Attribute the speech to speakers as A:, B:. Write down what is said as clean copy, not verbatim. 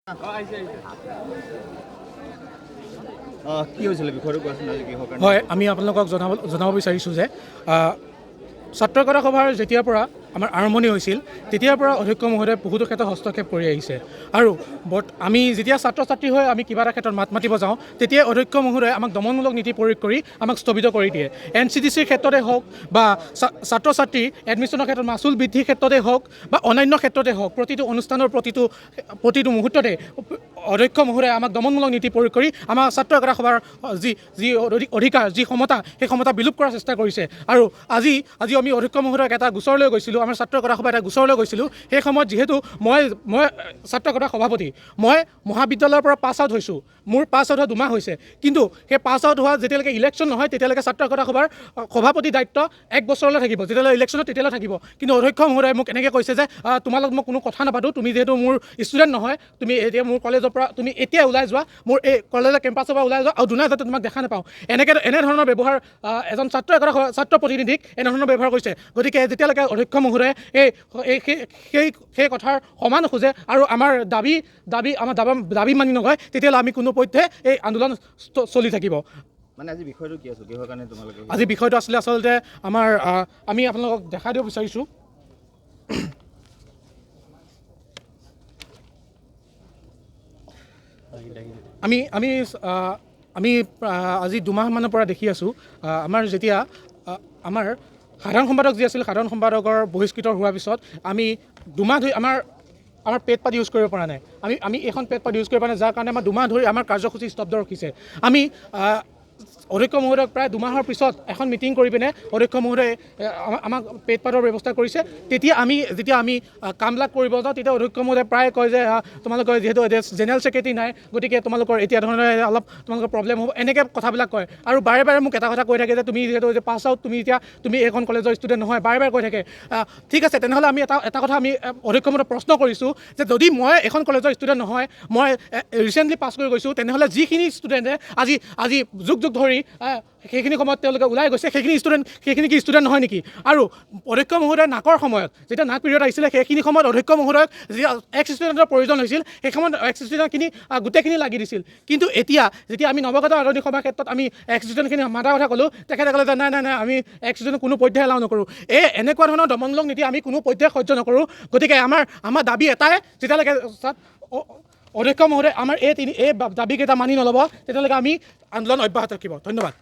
A: কি হৈছিলে বিষয়টো কোৱাচোন আজি কিহৰ কাৰণে?
B: হয়, আমি আপোনালোকক জনাব বিচাৰিছোঁ যে ছাত্ৰ একতা সভাৰ যেতিয়াৰ পৰা আমাৰ আৰম্ভণি হৈছিল তেতিয়াৰ পৰা অধ্যক্ষ মহোদয়ে বহুতো ক্ষেত্ৰত হস্তক্ষেপ কৰি আহিছে আৰু আমি যেতিয়া ছাত্ৰ ছাত্ৰী হৈ আমি কিবা এটা ক্ষেত্ৰত মাত মাতিব যাওঁ তেতিয়াই অধ্যক্ষ মহোদয়ে আমাক দমনমূলক নীতি প্ৰয়োগ কৰি আমাক স্থগিত কৰি দিয়ে। NCDCৰ ক্ষেত্ৰতে হওক বা ছাত্ৰ ছাত্ৰীৰ এডমিশ্যনৰ ক্ষেত্ৰত মাচুল বৃদ্ধিৰ ক্ষেত্ৰতে হওক বা অন্যান্য ক্ষেত্ৰতে হওক প্ৰতিটো অনুষ্ঠানৰ প্ৰতিটো মুহূৰ্ততে অধ্যক্ষ মহোদয়ে আমাক দমনমূলক নীতি প্ৰয়োগ কৰি আমাৰ ছাত্ৰ একতা সভাৰ যি অধিকাৰ যি ক্ষমতা সেই ক্ষমতা বিলোপ কৰাৰ চেষ্টা কৰিছে। আৰু আজি আমি অধ্যক্ষ মহোদয়ক এটা গোচৰলৈ গৈছিলোঁ, আমাৰ ছাত্ৰ একতা সভা এটা গোচৰলৈ গৈছিলোঁ। সেই সময়ত যিহেতু মই ছাত্ৰ একতা সভাপতি, মই মহাবিদ্যালয়ৰ পৰা পাছ আউট হৈছোঁ, মোৰ পাছ আউট হোৱা 2 মাহ হৈছে, কিন্তু সেই পাছ আউট হোৱা যেতিয়ালৈকে ইলেকশ্যন নহয় তেতিয়ালৈকে ছাত্ৰ একতা সভাৰ সভাপতি দায়িত্ব 1 বছৰলৈ থাকিব, যেতিয়ালৈ ইলেকশ্যনত তেতিয়ালৈ থাকিব। কিন্তু অধ্যক্ষ মহোদয়ে মোক এনেকৈ কৈছে যে তোমালোক মই কোনো কথা নাপাতোঁ, তুমি যিহেতু মোৰ ষ্টুডেণ্ট নহয়, তুমি এতিয়া মোৰ কলেজৰ পৰা তুমি এতিয়া ওলাই যোৱা, মোৰ এই কলেজৰ কেম্পাছৰ পৰা ওলাই যোৱা, আৰু দুনাই যাতে তোমাক দেখা নাপাওঁ। এনেধৰণৰ ব্যৱহাৰ এজন ছাত্ৰ প্ৰতিনিধিক এনেধৰণৰ ব্যৱহাৰ কৰিছে। গতিকে যেতিয়ালৈকে অধ্যক্ষ মহোদয়ে সেই কথাৰ সমান খোজে আৰু আমাৰ দাবী মানি নলয় তেতিয়াহ'লে আমি কোনোপধ্যে এই আন্দোলন চলি থাকিব।
A: মানে আজি বিষয়টো কি আছিল, কিহৰ কাৰণে তোমালোকে?
B: আজি বিষয়টো আচলতে আমাৰ আমি আপোনালোকক দেখাই দিব বিচাৰিছোঁ। আমি আজি 2 মাহমানৰ পৰা দেখি আছোঁ আমাৰ যেতিয়া আমাৰ সাধাৰণ সম্পাদক যি আছিল, সাধাৰণ সম্পাদকৰ বহিষ্কৃত হোৱাৰ পিছত আমি 2 মাহ ধৰি আমাৰ পেড পাত ইউজ কৰিব পৰা নাই। আমি এইখন পেড পাত ইউজ কৰিব পৰা নাই, যাৰ কাৰণে আমাৰ 2 মাহ ধৰি আমাৰ কাৰ্যসূচী স্তব্ধ ৰখিছে। আমি অধ্যক্ষ মহোদয়ক প্ৰায় 2 মাহৰ পিছত এখন মিটিং কৰি পিনে অধ্যক্ষ মহোদয়ে আমাক পেড পাতৰ ব্যৱস্থা কৰিছে। যেতিয়া আমি কামবিলাক কৰিব যাওঁ তেতিয়া অধ্যক্ষ মহোদয়ে প্ৰায় কয় যে তোমালোকৰ যিহেতু জেনেৰেল ছেক্ৰেটাৰী নাই, গতিকে তোমালোকৰ এতিয়া ধৰণে অলপ তোমালোকৰ প্ৰব্লেম হ'ব, এনেকৈ কথাবিলাক কয়। আৰু বাৰে বাৰে মোক এটা কথা কৈ থাকে যে তুমি যিহেতু পাছ আউট, তুমি এইখন কলেজৰ ষ্টুডেণ্ট নহয়, বাৰে বাৰে কৈ থাকে। ঠিক আছে, তেনেহ'লে আমি এটা কথা আমি অধ্যক্ষ মহোদয়ক প্ৰশ্ন কৰিছোঁ যে যদি মই এখন কলেজৰ ষ্টুডেণ্ট নহয়, মই ৰিচেণ্টলি পাছ কৰি গৈছোঁ, তেনেহ'লে যিখিনি ষ্টুডেণ্টে আজি যুগ ধৰি সেইখিনি সময়ত তেওঁলোকে ওলাই গৈছে, সেইখিনি কি ষ্টুডেণ্ট নহয় নেকি? আৰু অধ্যক্ষ মহোদয়ে নাকৰ সময়ত যেতিয়া নাক পিৰিয়ড আহিছিলে সেইখিনি সময়ত অধ্যক্ষ মহোদয়ক যি এক্স ষ্টুডেণ্টৰ প্ৰয়োজন হৈছিল সেই সময়ত এক্স ষ্টুডেণ্টখিনি গোটেইখিনি লাগি দিছিল। কিন্তু যেতিয়া আমি নৱগত আদৰণি সভাৰ ক্ষেত্ৰত আমি এক্স ষ্টুডেণ্টখিনি মাতাৰ কথা ক'লোঁ, তেখেতে ক'লে যে নাই আমি এক্স ষ্টুডেণ্ট কোনো পধ্যে এলাও নকৰোঁ। এনেকুৱা ধৰণৰ দমনমূলক নীতি আমি কোনো পধ্যে সহ্য নকৰোঁ। গতিকে আমাৰ দাবী এটাই, যেতিয়ালৈকে অধ্যক্ষ মহোদয়ে আমাৰ এই দাবীকেইটা মানি নল'ব তেতিয়ালৈকে আমি আন্দোলন অব্যাহত ৰাখিব। ধন্যবাদ।